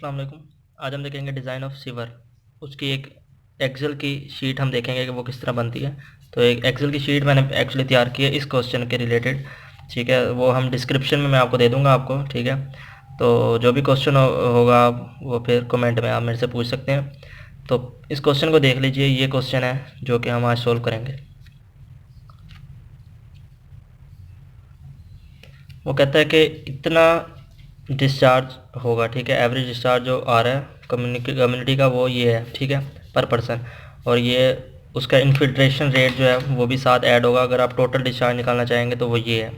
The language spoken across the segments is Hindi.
अस्सलाम वालेकुम। आज हम देखेंगे डिज़ाइन ऑफ सीवर। उसकी एक एक्सेल की शीट हम देखेंगे कि वो किस तरह बनती है। तो एक एक्सेल की शीट मैंने एक्चुअली तैयार की है इस क्वेश्चन के रिलेटेड। ठीक है, वो हम डिस्क्रिप्शन में मैं आपको दे दूंगा आपको। ठीक है, तो जो भी क्वेश्चन होगा वो फिर कमेंट में आप मेरे से पूछ सकते हैं। तो इस क्वेश्चन को देख लीजिए, ये क्वेश्चन है जो कि हम आज सोल्व करेंगे। वो कहता है कि इतना डिस्चार्ज होगा। ठीक है, एवरेज डिस्चार्ज जो आ रहा है कम्युनिटी का वो ये है। ठीक है, पर पर्सन। और ये उसका इन्फिल्ट्रेशन रेट जो है वो भी साथ ऐड होगा। अगर आप टोटल डिस्चार्ज निकालना चाहेंगे तो वो ये है।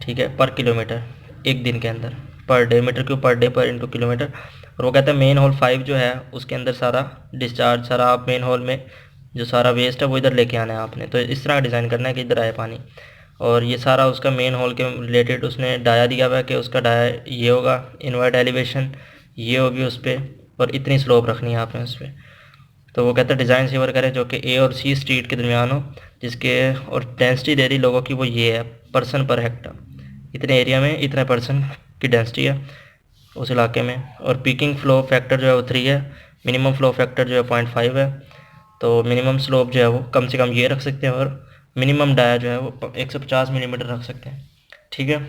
ठीक है, पर किलोमीटर एक दिन के अंदर, per day, metre cube per day per into kilometre. और वो कहता है मेन होल 5 जो है उसके अंदर सारा डिस्चार्ज, सारा आप मेन होल में जो सारा वेस्ट है वो इधर लेके आना है आपने। तो इस तरह डिज़ाइन करना है कि इधर आए पानी। और ये सारा उसका मेन होल के रिलेटेड उसने डाया दिया हुआ है कि उसका डाया ये होगा, इनवर्ट एलिवेशन ये होगी उस पर, और इतनी स्लोप रखनी है आपने उस पर। तो वो कहता है डिज़ाइन सीवर करें जो कि ए और सी स्ट्रीट के दरमियान हो, जिसके और डेंसिटी दे दी लोगों की वो ये है, पर्सन पर हेक्टर। इतने एरिया में इतने पर्सन की डेंसिटी है उस इलाके में। और पीकिंग फ्लो फैक्टर जो है वो 3 है, मिनिमम फ्लो फैक्टर जो है 0.5 है। तो मिनिमम स्लोप जो है वो कम से कम ये रख सकते हैं, और मिनिमम डाया जो है वो 150 मिलीमीटर रख सकते हैं। ठीक है,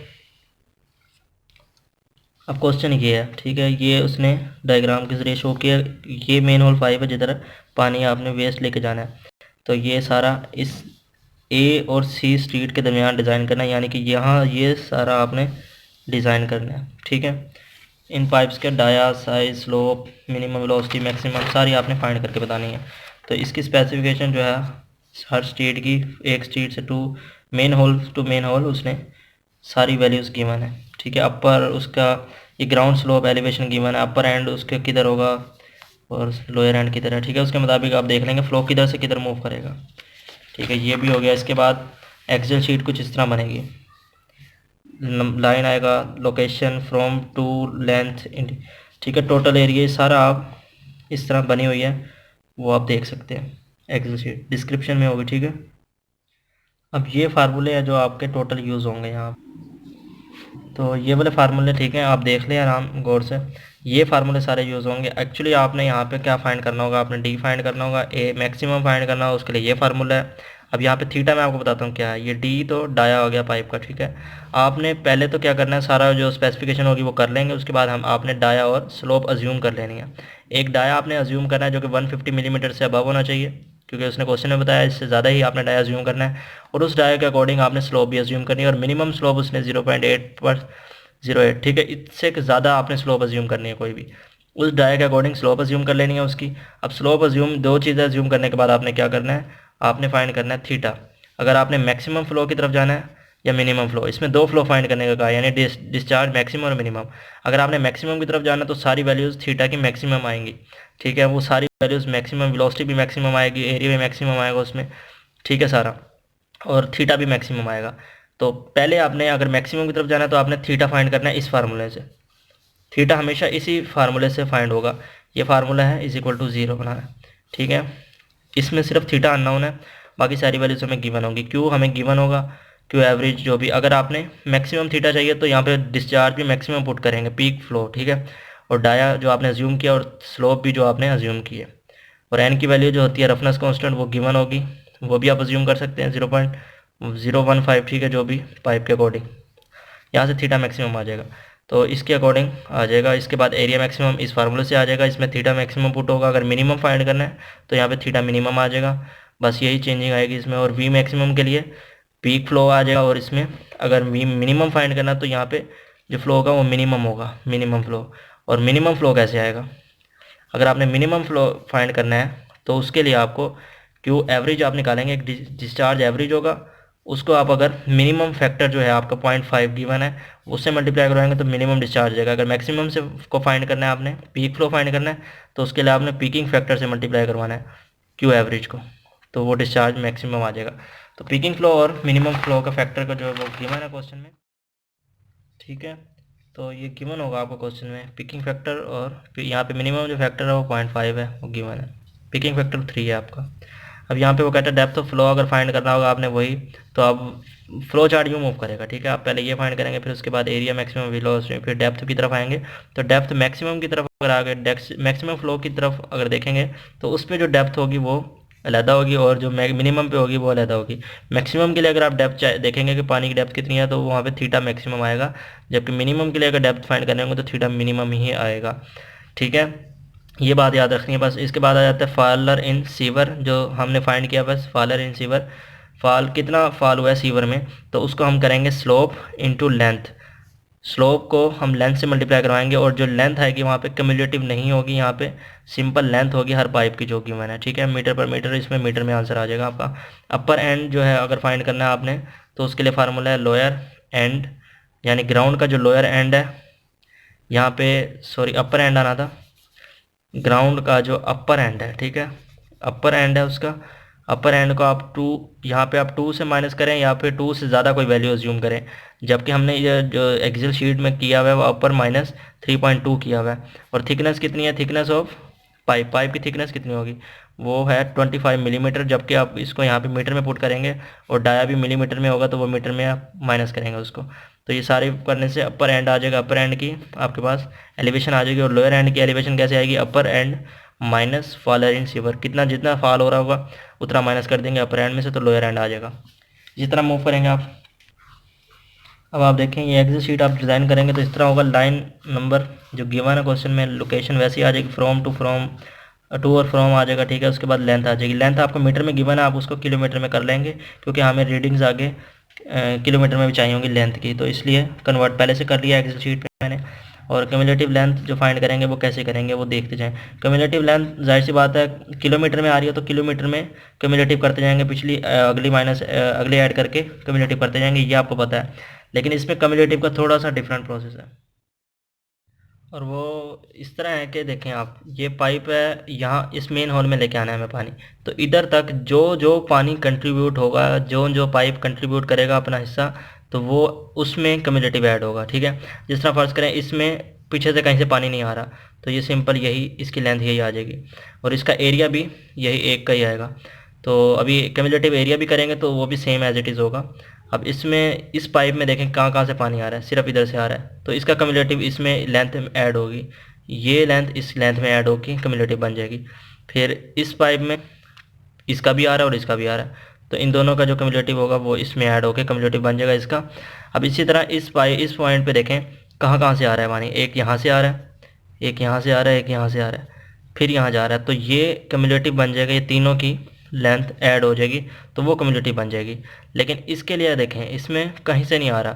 अब क्वेश्चन ये है। ठीक है, ये उसने डायग्राम के ज़रिए शो किया। ये मेन होल 5 है जिधर पानी आपने वेस्ट लेके जाना है। तो ये सारा इस ए और सी स्ट्रीट के दरमियान डिज़ाइन करना है, यानी कि यहाँ ये सारा आपने डिज़ाइन करना है। ठीक है, इन पाइप्स के dia, size, slope, minimum velocity, maximum सारी आपने फाइंड करके बतानी है। तो इसकी स्पेसिफिकेशन जो है हर स्ट्रीट की, एक स्ट्रीट से टू मेन होल उसने सारी वैल्यूज़ गिवन है। ठीक है, अपर उसका ये ग्राउंड स्लोप एलिवेशन गिवन है, अपर एंड उसके किधर होगा और लोअर एंड किधर है। ठीक है, उसके मुताबिक आप देख लेंगे फ्लो किधर से किधर मूव करेगा। ठीक है, ये भी हो गया। इसके बाद एक्सेल शीट कुछ इस तरह बनेगी। लाइन आएगा, लोकेशन, फ्रॉम, टू, लेंथ। ठीक है, टोटल एरिया सारा आप इस तरह बनी हुई है, वो आप देख सकते हैं। एक्सेल शीट डिस्क्रिप्शन में होगी। ठीक है, अब ये फार्मूले हैं जो आपके टोटल यूज़ होंगे यहाँ। तो ये वाले फार्मूले ठीक है, आप देख लें आराम गौर से। ये फार्मूले सारे यूज़ होंगे। एक्चुअली आपने यहाँ पे क्या फाइंड करना होगा, आपने डी फाइंड करना होगा, ए मैक्सिमम फाइंड करना होगा, उसके लिए ये फार्मूला है। अब यहाँ पे थीटा मैं आपको बताता हूँ क्या है। ये डी तो डाया हो गया पाइप का। ठीक है, आपने पहले तो क्या करना है, सारा जो स्पेसिफिकेशन होगी वो कर लेंगे। उसके बाद आपने डाया और स्लोप अज्यूम कर लेनी है। एक डाया आपने अज्यूम करना है जो कि 150 मिलीमीटर से अबव होना चाहिए, क्योंकि उसने क्वेश्चन में बताया इससे ज़्यादा ही आपने डाया अज्यूम करना है। और उस डाया के अकॉर्डिंग आपने स्लोप भी अज्यूम करनी है, और मिनिमम स्लोप उसने 0.8 पर 0.8। ठीक है, इससे ज़्यादा आपने स्लोप अज्यूम करनी है कोई भी, उस डाया के अकॉर्डिंग स्लोप अज्यूम कर लेनी है उसकी। अब स्लोप अज्यूम, दो चीज़ें अज्यूम करने के बाद आपने क्या करना है, आपने फाइंड करना है थीटा। अगर आपने मैक्सिमम फ्लो की तरफ जाना है या मिनिमम फ्लो, इसमें दो फ्लो फाइंड करने का कहा, यानी डिस्चार्ज मैक्सिमम और मिनिमम। अगर आपने मैक्सिमम की तरफ जाना है तो सारी वैल्यूज़ थीटा की मैक्सिमम आएंगी। ठीक है, वो सारी वैल्यूज़ मैक्सिमम, वेलोसिटी भी मैक्सिमम आएगी, एरिया भी मैक्सिमम आएगा उसमें। ठीक है सारा, और थीटा भी मैक्सिमम आएगा। तो पहले आपने अगर मैक्सिमम की तरफ जाना है तो आपने थीटा फाइंड करना है इस फार्मूले से। थीटा हमेशा इसी फार्मूले से फाइंड होगा। ये फार्मूला है इज इक्वल टू 0 बनाना है। ठीक है, इसमें सिर्फ थीटा अननोन है, बाकी सारी वैल्यूज हमें गिवन होगी। क्यों हमें गिवन होगा, क्यों एवरेज जो भी, अगर आपने मैक्सिमम थीटा चाहिए तो यहाँ पे डिस्चार्ज भी मैक्सिमम पुट करेंगे, पीक फ्लो। ठीक है, और डाया जो आपने अज्यूम किया, और स्लोप भी जो आपने अज्यूम की है। और एन की वैल्यू जो होती है रफनेस कांस्टेंट वो गिवन होगी, वो भी आप अज्यूम कर सकते हैं 0.015। ठीक है, जो भी पाइप के अकॉर्डिंग यहाँ से थीटा मैक्सिमम आ जाएगा, तो इसके अकॉर्डिंग आ जाएगा। इसके बाद एरिया मैक्सिमम इस फार्मूले से आ जाएगा, इसमें थीटा मैक्सिमम पुट होगा। अगर मिनिमम फाइंड करना है तो यहाँ पे थीटा मिनिमम आ जाएगा, बस यही चेंजिंग आएगी इसमें। और वी मैक्सिमम के लिए पीक फ्लो आ जाएगा, और इसमें अगर वी मिनिमम फाइंड करना है तो यहाँ पे जो फ्लो होगा वो मिनिमम होगा, मिनिमम फ्लो। और मिनिमम फ्लो कैसे आएगा, अगर आपने मिनिमम फ्लो फाइंड करना है तो उसके लिए आपको क्यू एवरेज आप निकालेंगे, एक डिस्चार्ज एवरेज होगा, उसको आप अगर मिनिमम फैक्टर जो है आपका 0.5 गिवन है उससे मल्टीप्लाई करवाएंगे तो मिनिमम डिस्चार्ज जाएगा। अगर मैक्सिमम से को फाइंड करना है, आपने पीक फ्लो फाइंड करना है, तो उसके लिए आपने पीकिंग फैक्टर से मल्टीप्लाई करवाना है क्यू एवरेज को, तो वो डिस्चार्ज मैक्सिमम आ जाएगा। तो पीकिंग फ्लो और मिनिमम फ्लो का फैक्टर का जो है वो गिवन है क्वेश्चन में। ठीक है, तो ये गिवन होगा आपको क्वेश्चन में, पिकिंग फैक्टर, और यहाँ पे मिनिमम जो फैक्टर है वो 0.5 है, वो गिवन है। पिकिंग फैक्टर 3 है आपका। अब यहाँ पे वो कहता है डेप्थ ऑफ फ्लो अगर फाइंड करना होगा आपने वही, तो अब फ्लो चार्ट यूँ मूव करेगा, ठीक है। आप पहले ये फाइंड करेंगे, फिर उसके बाद एरिया, मैक्सिमम वेलोसिटी, फिर डेप्थ की तरफ आएंगे। तो डेप्थ मैक्सिमम की तरफ अगर आ गए, डेप्थ मैक्सिमम फ्लो की तरफ अगर देखेंगे तो उस पर जो डेप्थ होगी वो अलहदा होगी, और जो मिनिमम पे होगी वो अलहदा होगी। मैक्सिमम के लिए अगर आप डेप्थ देखेंगे कि पानी की डेप्थ कितनी है, तो वहाँ पे थीटा मैक्सिमम आएगा, जबकि मिनिमम के लिए अगर डेप्थ फाइंड करने होंगे तो थीटा मिनिमम ही आएगा, ठीक है। ये बात याद रखनी है बस। इसके बाद आ जाता है फॉलर इन सीवर, जो हमने फाइंड किया बस, फॉलर इन सीवर, फॉल कितना फॉल हुआ है सीवर में, तो उसको हम करेंगे स्लोप इनटू लेंथ। स्लोप को हम लेंथ से मल्टीप्लाई करवाएंगे, और जो लेंथ आएगी वहाँ पे कम्युलेटिव नहीं होगी, यहाँ पे सिंपल लेंथ होगी हर पाइप की, जो कि मैंने, ठीक है, मीटर पर मीटर, इसमें मीटर में आंसर आ जाएगा आपका। अपर एंड जो है अगर फाइंड करना है आपने, तो उसके लिए फार्मूला है लोअर एंड, यानी ग्राउंड का जो लोअर एंड है यहाँ पे, सॉरी अपर एंड आना था, ग्राउंड का जो अपर एंड है, ठीक है, अपर एंड है उसका, अपर एंड को आप 2, यहाँ पे आप 2 से माइनस करें या फिर 2 से ज़्यादा कोई वैल्यू अज्यूम करें, जबकि हमने ये जो एक्सेल शीट में किया हुआ है वो अपर माइनस 3.2 किया हुआ है। और थिकनेस कितनी है, थिकनेस ऑफ पाइप की थिकनेस कितनी होगी, वो है 25 मिलीमीटर, जबकि आप इसको यहाँ पे मीटर में पुट करेंगे, और डाया भी मिलीमीटर में होगा तो वो मीटर में आप माइनस करेंगे उसको। तो ये सारे करने से अपर एंड आ जाएगा, अपर एंड की आपके पास एलिवेशन आ जाएगी, और लोअर एंड की एलिवेशन कैसे आएगी, अपर एंड माइनस फॉलर इन सीवर, कितना जितना फॉल हो रहा होगा उतना माइनस कर देंगे अपर एंड में से, तो लोअर एंड आ जाएगा। जिस तरह मूव करेंगे आप, अब आप देखें ये एक्सेल शीट आप डिज़ाइन करेंगे तो इस तरह होगा, लाइन नंबर जो गिवन है क्वेश्चन में, लोकेशन वैसी आ जाएगी, फ्रॉम टू और फ्रॉम आ जाएगा, ठीक है। उसके बाद लेंथ आ जाएगी, लेंथ आपको मीटर में गिवन है, आप उसको किलोमीटर में कर लेंगे, क्योंकि हमें रीडिंग्स आगे किलोमीटर में भी चाहिए होंगी लेंथ की, तो इसलिए कन्वर्ट पहले से कर लिया एक्सेल शीट पे मैंने। और क्यूमुलेटिव लेंथ जो फाइंड करेंगे वो कैसे करेंगे वो देखते जाएं। क्यूमुलेटिव लेंथ जाहिर सी बात है किलोमीटर में आ रही है तो किलोमीटर में क्यूमुलेटिव करते जाएंगे, पिछली अगली माइनस अगली ऐड करके क्यूमुलेटिव करते जाएंगे, ये आपको पता है। लेकिन इसमें क्यूमुलेटिव का थोड़ा सा डिफरेंट प्रोसेस है, और वो इस तरह है कि देखें आप, ये पाइप है, यहाँ इस मेन हॉल में लेके आना है हमें पानी, तो इधर तक जो जो पानी कंट्रीब्यूट होगा, जो जो पाइप कंट्रीब्यूट करेगा अपना हिस्सा, तो वो उसमें कम्युलेटिव ऐड होगा, ठीक है। जिस तरह फर्ज करें इसमें पीछे से कहीं से पानी नहीं आ रहा, तो ये सिंपल यही इसकी लेंथ यही आ जाएगी, और इसका एरिया भी यही एक का ही आएगा। तो अभी कम्युलेटिव एरिया भी करेंगे तो वो भी सेम एज इट इज़ होगा। अब इसमें इस पाइप में देखें कहाँ कहाँ से पानी आ रहा है, सिर्फ इधर से आ रहा है, तो इसका कम्युलेटिव इसमें लेंथ ऐड होगी, ये लेंथ इस लेंथ में ऐड होगी, कम्युलेटिव बन जाएगी। फिर इस पाइप में इसका भी आ रहा है और इसका भी आ रहा है, तो इन दोनों का जो कम्युलेटिव होगा वो इसमें ऐड होकर कम्युलेटिव बन जाएगा इसका। अब इसी तरह इस पॉइंट पे देखें कहाँ कहाँ से आ रहा है पानी, एक यहाँ से आ रहा है, एक यहाँ से आ रहा है, एक यहाँ से आ रहा है, फिर यहाँ जा रहा है, तो ये कम्युलेटिव बन जाएगा, ये तीनों की लेंथ ऐड हो जाएगी, तो वो कम्युलेटिव बन जाएगी। लेकिन इसके लिए देखें इसमें कहीं से नहीं आ रहा,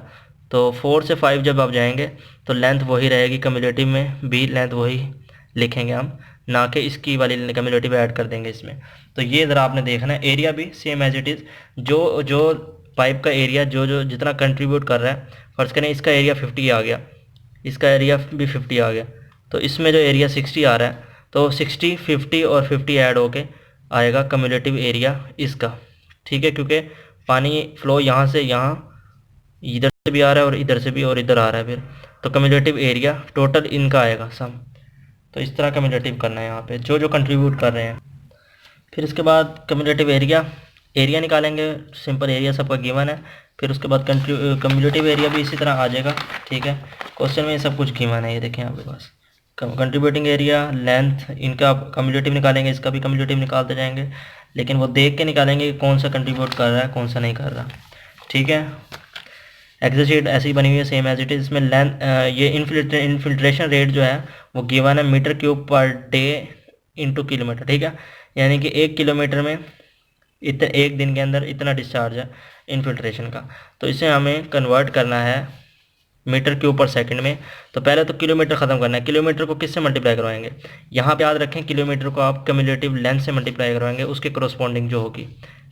तो 4 से 5 जब आप जाएंगे तो लेंथ वही रहेगी, कम्युलेटिव में भी लेंथ वही लिखेंगे हम, ना कि इसकी वाली कम्युलेटिव ऐड कर देंगे इसमें। तो ये ज़रा आपने देखना है, एरिया भी सेम एज इट इज़, जो जो पाइप का एरिया जो जो जितना कंट्रीब्यूट कर रहा है, फर्ज करें इसका एरिया 50 आ गया, इसका एरिया भी 50 आ गया, तो इसमें जो एरिया 60 आ रहा है, तो 60 50 और 50 ऐड होके आएगा कम्युलेटिव एरिया इसका, ठीक है। क्योंकि पानी फ्लो यहाँ से यहाँ इधर से भी आ रहा है और इधर से भी और इधर आ रहा है, फिर तो कम्युलेटिव एरिया टोटल इनका आएगा सम। तो इस तरह कम्युलेटिव करना है यहाँ पे जो जो कंट्रीब्यूट कर रहे हैं। फिर इसके बाद कम्युलेटिव एरिया एरिया निकालेंगे, सिंपल एरिया सबका गिवन है। फिर उसके बाद कम्युलेटिव एरिया भी इसी तरह आ जाएगा, ठीक है। क्वेश्चन में ये सब कुछ गिवन है, ये देखें आपके पास कंट्रीब्यूटिंग एरिया, लेंथ, इनका कम्युलेटिव निकालेंगे, इसका भी कम्युलेटिव निकालते जाएंगे, लेकिन वो देख के निकालेंगे कि कौन सा कंट्रीब्यूट कर रहा है कौन सा नहीं कर रहा, ठीक है। एक्सेल शीट ऐसी बनी हुई है सेम एज इट इज। इसमें लेंथ ये इनफिल्ट्रेशन रेट जो है वो गिवन है metre cube per day into kilometre, ठीक है। यानी कि 1 किलोमीटर में इतने एक दिन के अंदर इतना डिस्चार्ज है इनफिल्ट्रेशन का, तो इसे हमें कन्वर्ट करना है मीटर क्यूब पर सेकंड में। तो पहले तो किलोमीटर ख़त्म करना है, किलोमीटर को किससे मल्टीप्लाई करवाएंगे, यहाँ पे याद रखें किलोमीटर को आप कम्युलेटिव लेंथ से मल्टीप्लाई करवाएंगे, उसके करस्पॉन्डिंग जो होगी,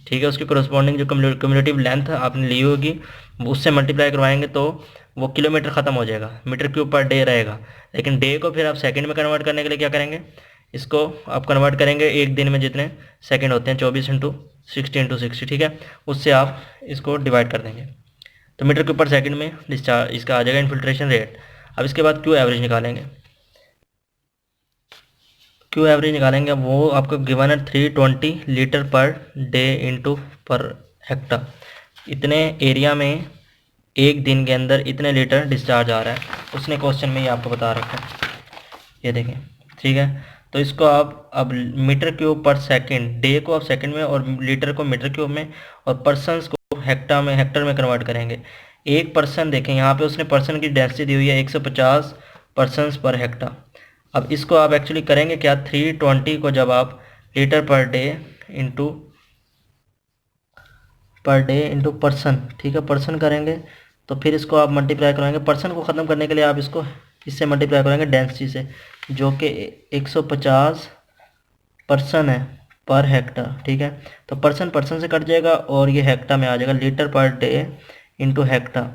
ठीक है, उसके करस्पॉन्डिंग जो कम्युलेटिव लेंथ आपने ली होगी उससे मल्टीप्लाई करवाएंगे, तो वो किलोमीटर ख़त्म हो जाएगा, मीटर क्यूब पर डे रहेगा। लेकिन डे को फिर आप सेकंड में कन्वर्ट करने के लिए क्या करेंगे, इसको आप कन्वर्ट करेंगे एक दिन में जितने सेकंड होते हैं 24 इंटू 60 इंटू 60, ठीक है, उससे आप इसको डिवाइड कर देंगे, तो मीटर क्यूब पर सेकंड में डिस्चार्ज इसका आ जाएगा इनफिल्ट्रेशन रेट। अब इसके बाद क्यू एवरेज निकालेंगे, क्यू एवरेज निकालेंगे, वो आपको गिवन है 320 लीटर पर डे इंटू पर हेक्टर, इतने एरिया में एक दिन के अंदर इतने लीटर डिस्चार्ज आ रहा है, उसने क्वेश्चन में ही आपको बता रखा है, ये देखें। ठीक है, तो इसको आप अब मीटर क्यूब पर सेकंड, डे को आप सेकंड में और लीटर को मीटर क्यूब में और पर्सन्स को हेक्टर में कन्वर्ट करेंगे। एक पर्सन देखें यहाँ पे उसने पर्सन की डेंसिटी दी हुई है 150 पर्सन्स पर हेक्टर। अब इसको आप एक्चुअली करेंगे क्या, 320 को जब आप लीटर पर डे इंटू पर्सन, ठीक है, पर्सन करेंगे तो फिर इसको आप मल्टीप्लाई कराएंगे। पर्सन को ख़त्म करने के लिए आप इसको इससे मल्टीप्लाई कराएंगे डेंसिटी से, जो कि 150 पर्सन है पर हेक्टर। ठीक है, तो पर्सन पर्सन से कट जाएगा और ये हेक्टर में आ जाएगा, लीटर पर डे इंटू हेक्टर।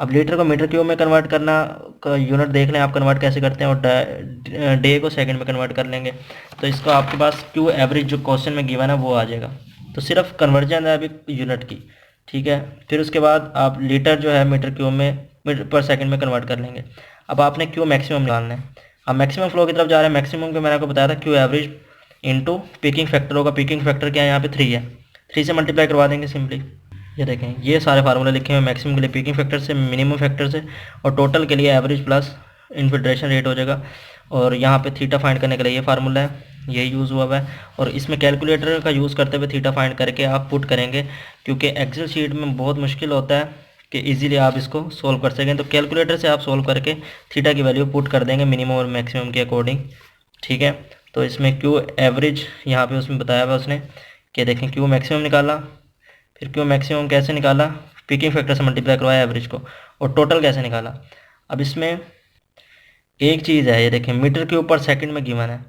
अब लीटर को मीटर क्यूब में कन्वर्ट करना का यूनिट देख लें आप कन्वर्ट कैसे करते हैं, और डे को सेकंड में कन्वर्ट कर लेंगे। तो इसको आपके पास क्यू एवरेज जो क्वेश्चन में गिवन है वो आ जाएगा। तो सिर्फ कन्वर्जन है अभी यूनिट की। ठीक है, फिर उसके बाद आप लीटर जो है मीटर क्यूब में मीटर पर सेकंड में कन्वर्ट कर लेंगे। अब आपने क्यू मैक्सिमम निकालना है। अब मैक्सिमम फ्लो की तरफ जा रहे हैं। मैक्सिमम के मैंने आपको बताया था Q average into picking factor होगा। पिकिंग फैक्टर क्या है, यहाँ पे 3 है, 3 से मल्टीप्लाई करवा देंगे सिंपली। ये देखें, ये सारे फार्मूले लिखे हुए हैं मैक्सिमम के लिए पिकिंग फैक्टर से, मिनिमम फैक्टर से, और टोटल के लिए एवरेज प्लस इन्फिल्ट्रेशन रेट हो जाएगा। और यहाँ पे थीटा फाइंड करने के लिए ये फार्मूला है, ये यूज़ हुआ है। और इसमें कैलकुलेटर का यूज़ करते हुए थीटा फाइंड करके आप पुट करेंगे, क्योंकि एक्सेल शीट में बहुत मुश्किल होता है कि इजीली आप इसको सोल्व कर सकें। तो कैलकुलेटर से आप सोल्व करके थीटा की वैल्यू पुट कर देंगे मिनिमम और मैक्सिमम के अकॉर्डिंग। ठीक है, तो इसमें क्यू एवरेज यहाँ पे उसमें बताया हुआ उसने कि देखें क्यू मैक्सिमम निकाला, फिर क्यू मैक्सिमम कैसे निकाला, पिकिंग फैक्टर से मल्टीप्लाई करवाया एवरेज को, और टोटल कैसे निकाला। अब इसमें एक चीज़ है, ये देखें मीटर क्यूब पर सेकंड में गिवन है,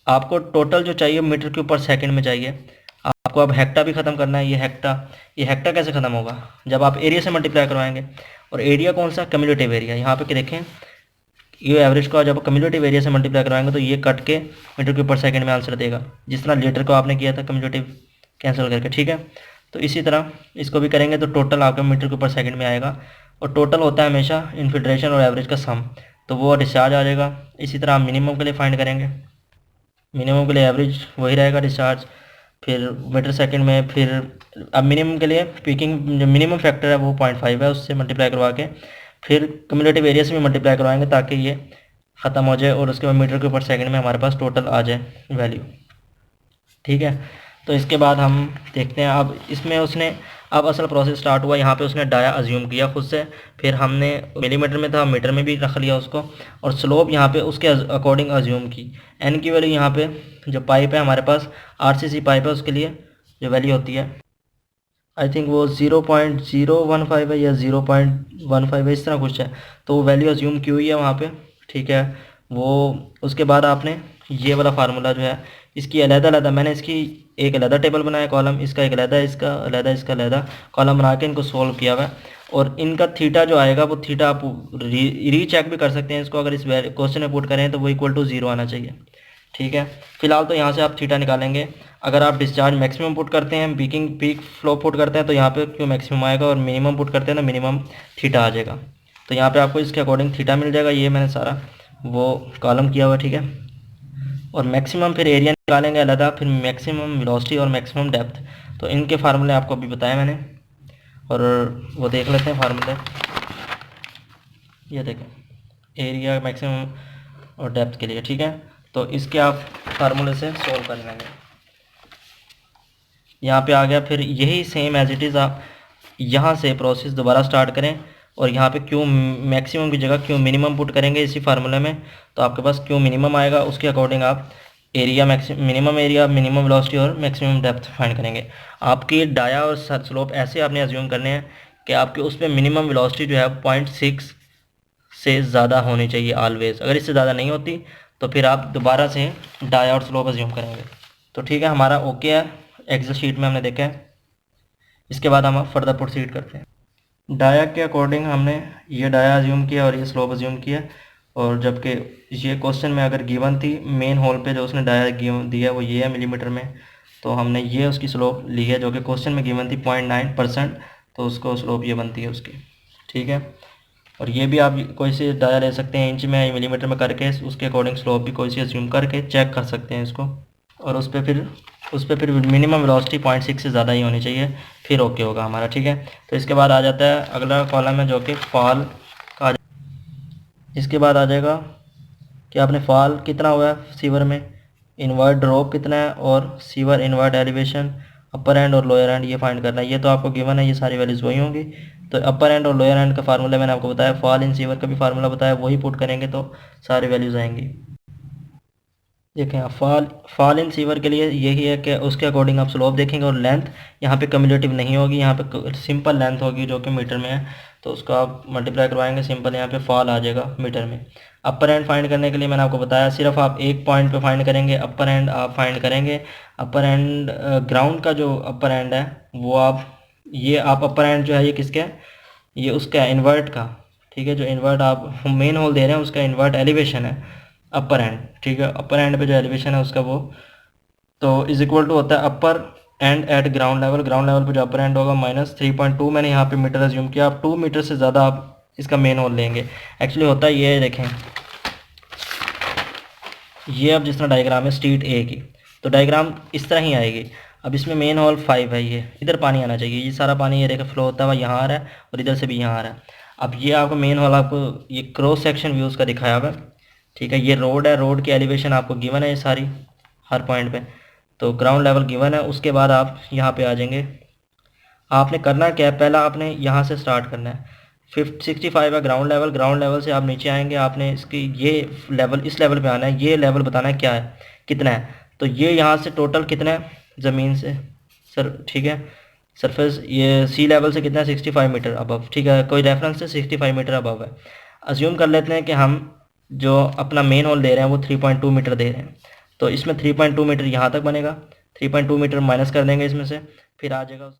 आपको टोटल जो चाहिए मीटर क्यूब पर सेकंड में चाहिए। आपको अब हेक्टर भी ख़त्म करना है। ये हेक्टर कैसे ख़त्म होगा, जब आप एरिया से मल्टीप्लाई करवाएंगे। और एरिया कौन सा, कम्युलेटिव एरिया। यहाँ पे देखें ये एवरेज को जब कम्युलेटिव एरिया से मल्टीप्लाई करवाएंगे तो ये कट के मीटर क्यूब पर सेकंड में आंसर देगा, जिस तरह लीटर को आपने किया था कम्युलेटिव कैंसिल करके। ठीक है, तो इसी तरह इसको भी करेंगे तो टोटल आपका मीटर क्यूब पर सेकंड में आएगा। और टोटल होता है हमेशा इन्फिल्ट्रेशन और एवरेज का सम, तो वो डिस्चार्ज आ जाएगा। इसी तरह आप मिनिमम के लिए फाइंड करेंगे, मिनिमम के लिए एवरेज वही रहेगा डिस्चार्ज, फिर मीटर सेकंड में। फिर अब मिनिमम के लिए पिकिंग जो मिनिमम फैक्टर है वो 0.5 है, उससे मल्टीप्लाई करवा के फिर कम्युलेटिव एरिया से भी मल्टीप्लाई करवाएंगे ताकि ये ख़त्म हो जाए, और उसके बाद मीटर के ऊपर सेकंड में हमारे पास टोटल आ जाए वैल्यू। ठीक है, तो इसके बाद हम देखते हैं अब इसमें उसने अब असल प्रोसेस स्टार्ट हुआ। यहाँ पे उसने डाया अज्यूम किया खुद से, फिर हमने मिलीमीटर में था मीटर में भी रख लिया उसको, और स्लोप यहाँ पे उसके अकॉर्डिंग अज्यूम की। एन की वैल्यू यहाँ पे जो पाइप है हमारे पास आरसीसी पाइप है, उसके लिए जो वैल्यू होती है आई थिंक वो 0.015 है या 0.15 है, इस तरह कुछ है। तो वो वैल्यू अज्यूम की हुई है वहाँ पे। ठीक है, वो उसके बाद आपने ये वाला फार्मूला जो है इसकी अलग-अलग मैंने इसकी एक अलग टेबल बनाया कॉलम, इसका एक अलग, इसका अलग कॉलम बना के इनको सोल्व किया हुआ है। और इनका थीटा जो आएगा वो थीटा आप रीचेक भी कर सकते हैं इसको, अगर इस क्वेश्चन में पुट करें तो वो इक्वल टू 0 आना चाहिए। ठीक है, फिलहाल तो यहाँ से आप थीटा निकालेंगे। अगर आप डिस्चार्ज मैक्सिमम पुट करते हैं, पीक फ्लो पुट करते हैं तो यहाँ पे क्यों मैक्सिमम आएगा, और मिनिमम पुट करते हैं तो मिनिमम थीटा आ जाएगा। तो यहाँ पे आपको इसके अकॉर्डिंग थीटा मिल जाएगा। ये मैंने सारा वो कॉलम किया हुआ। ठीक है, और मैक्सिमम फिर एरिया निकालेंगे अलग, फिर मैक्सिमम वेलोसिटी और मैक्सिमम डेप्थ। तो इनके फार्मूले आपको अभी बताए मैंने, और वो देख लेते हैं फार्मूले। ये देखें एरिया मैक्सिमम और डेप्थ के लिए। ठीक है, तो इसके आप फार्मूले से सोल्व कर लेंगे। यहाँ पे आ गया, फिर यही सेम एज इट इज़ आप यहाँ से प्रोसेस दोबारा स्टार्ट करें, और यहाँ पे क्यू मैक्सिमम की जगह क्यू मिनिमम पुट करेंगे इसी फार्मूले में, तो आपके पास क्यू मिनिमम आएगा। उसके अकॉर्डिंग आप area minimum area, minimum velocity और मैक्सिमम डेप्थ फाइंड करेंगे। आपकी डाया और स्लोप ऐसे आपने अज्यूम करने हैं कि आपके उस पर मिनिमम वेलोसिटी जो है 0.6 से ज़्यादा होनी चाहिए ऑलवेज। अगर इससे ज़्यादा नहीं होती तो फिर आप दोबारा से डाया और स्लोप अज्यूम करेंगे। तो ठीक है, हमारा ओके है, एक्सेल शीट में हमने देखा है। इसके बाद हम फर्दर प्रोसीड करते हैं। डाया के अकॉर्डिंग हमने ये डाया अज्यूम किया और ये स्लोप अज्यूम किया, और जबकि ये क्वेश्चन में अगर गिवन थी मेन होल पे जो उसने डाया दिया वो ये है मिलीमीटर में, तो हमने ये उसकी स्लोप ली है जो कि क्वेश्चन में गिवन थी 0.9%, तो उसको स्लोप ये बनती है उसकी। ठीक है, और ये भी आप कोई सी डाया ले सकते हैं इंच में या मिलीमीटर में करके, उसके अकॉर्डिंग स्लोप भी कोई सी अज्यूम करके चेक कर सकते हैं इसको, और उस पर फिर उस पर फिर मिनिमम वेलोसिटी 0.6 से ज़्यादा ही होनी चाहिए, फिर ओके होगा हमारा, ठीक है। तो इसके बाद आ जाता है अगला कॉलम है जो कि फॉल का। इसके बाद आ जाएगा कि आपने फॉल कितना हुआ है सीवर में, इनवर्ट ड्रॉप कितना है, और sewer invert elevation, upper end और लोअर एंड ये फाइंड करना है। ये तो आपको गिवन है, ये सारी वैल्यूज़ वही होंगी। तो अपर एंड और लोअर एंड का फार्मूला मैंने आपको बताया, फॉल इन सीवर का भी फार्मूला बताया, वही पुट करेंगे तो सारी वैल्यूज़ आएंगी। देखें आप फॉल इन सीवर के लिए यही है कि उसके अकॉर्डिंग आप स्लोप देखेंगे, और लेंथ यहाँ पे कम्युलेटिव नहीं होगी, यहाँ पे सिंपल लेंथ होगी जो कि मीटर में है, तो उसको आप मल्टीप्लाई करवाएंगे, सिंपल यहाँ पे फॉल आ जाएगा मीटर में। अपर एंड फाइंड करने के लिए मैंने आपको बताया सिर्फ आप एक पॉइंट पे फाइंड करेंगे, अपर एंड आप फाइंड करेंगे। अपर एंड ग्राउंड का जो अपर एंड है वो आप अपर एंड जो है ये किसका है, ये उसका इन्वर्ट का, ठीक है। जो इन्वर्ट आप मेन होल दे रहे हैं उसका इन्वर्ट एलिवेशन है अपर एंड, ठीक है। अपर एंड पे जो एलिवेशन है उसका वो तो इज इक्वल टू होता है upper end at ground level. Ground level पे जो अपर एंड होगा -3.2, मैंने यहाँ पे मीटर अज्यूम किया। आप 2 मीटर से ज़्यादा आप इसका मेन होल लेंगे। एक्चुअली होता है ये, देखें ये अब जिस तरह डायग्राम है स्ट्रीट ए की, तो डायग्राम इस तरह ही आएगी। अब इसमें मेन होल 5 है, ये इधर पानी आना चाहिए, ये सारा पानी ये देखें फ्लो होता हुआ यहाँ आ रहा है और इधर से भी यहाँ आ रहा है। अब ये आपको मेन होल आपको ये क्रॉस सेक्शन व्यूज़ का दिखाया हुआ है, ठीक है। ये रोड है, रोड की एलिवेशन आपको गिवन है ये सारी हर पॉइंट पे, तो ग्राउंड लेवल गिवन है। उसके बाद आप यहाँ पे आ जाएंगे। आपने करना क्या है, पहला आपने यहाँ से स्टार्ट करना है। 65 है ग्राउंड लेवल, ग्राउंड लेवल से आप नीचे आएंगे, आपने इसकी ये लेवल इस लेवल पे आना है, ये लेवल बताना है क्या है कितना है। तो ये यहाँ से टोटल कितना है ज़मीन से सर, ठीक है, सरफेस ये सी लेवल से कितना है 65 मीटर अबव, ठीक है। कोई रेफरेंस से 65 मीटर अबव है। अज्यूम कर लेते हैं कि हम जो अपना मेन होल दे रहे हैं वो 3.2 मीटर दे रहे हैं, तो इसमें 3.2 मीटर यहाँ तक बनेगा। 3.2 मीटर माइनस कर देंगे इसमें से, फिर आ जाएगा।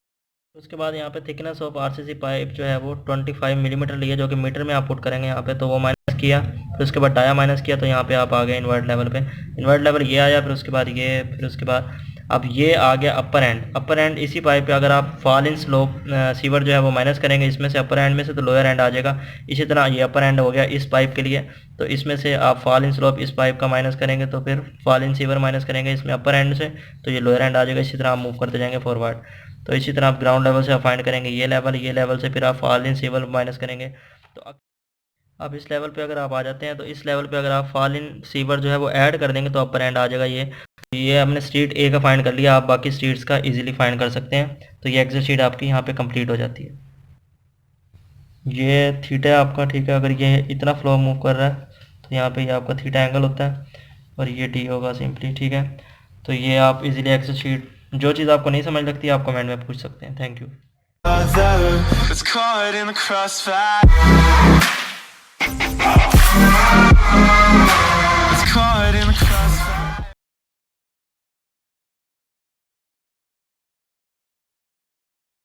उसके बाद यहाँ पे थिकनेस ऑफ आरसीसी पाइप जो है वो 25 मिलीमीटर लिया, जो कि मीटर में आप पुट करेंगे यहाँ पे, तो वो माइनस किया। फिर उसके बाद डाया माइनस किया, तो यहाँ पे आप आ गए इन्वर्ट लेवल पे। इन्वर्ट लेवल ये आया, फिर उसके बाद ये, फिर उसके बाद अब ये आ गया अपर एंड। अपर एंड इसी पाइप पे अगर आप फॉल इन स्लोप सीवर जो है वो माइनस करेंगे इसमें से, अपर एंड में से, तो लोअर एंड आ जाएगा। इसी तरह ये अपर एंड हो गया इस पाइप के लिए, तो इसमें से आप फॉल इन स्लोप इस पाइप का माइनस करेंगे, तो फिर फॉल इन सीवर माइनस करेंगे इसमें अपर एंड से, तो ये लोअर एंड आ जाएगा। इसी तरह आप मूव करते जाएंगे फॉरवर्ड। तो इसी तरह आप ग्राउंड लेवल से आप फाइंड करेंगे ये लेवल से, फिर आप फॉल इन सीवर माइनस करेंगे। तो अब इस लेवल पे अगर आप आ जाते हैं, तो इस लेवल पे अगर आप फॉल इन सीवर जो है वो ऐड कर देंगे, तो अपर एंड आ जाएगा ये हमने स्ट्रीट ए का फाइंड कर लिया। आप बाकी स्ट्रीट्स का इजीली फाइंड कर सकते हैं। तो ये एक्सरसाइज आपकी यहाँ पे कंप्लीट हो जाती है। ये थीटा है आपका, ठीक है। अगर ये इतना फ्लो मूव कर रहा है तो यहाँ पे ये आपका थीटा एंगल होता है, और ये टी होगा सिंपली, ठीक है। तो ये आप इजीली एक्सरसाइज, जो चीज़ आपको नहीं समझ लगती आप कमेंट में पूछ सकते हैं। Thank you.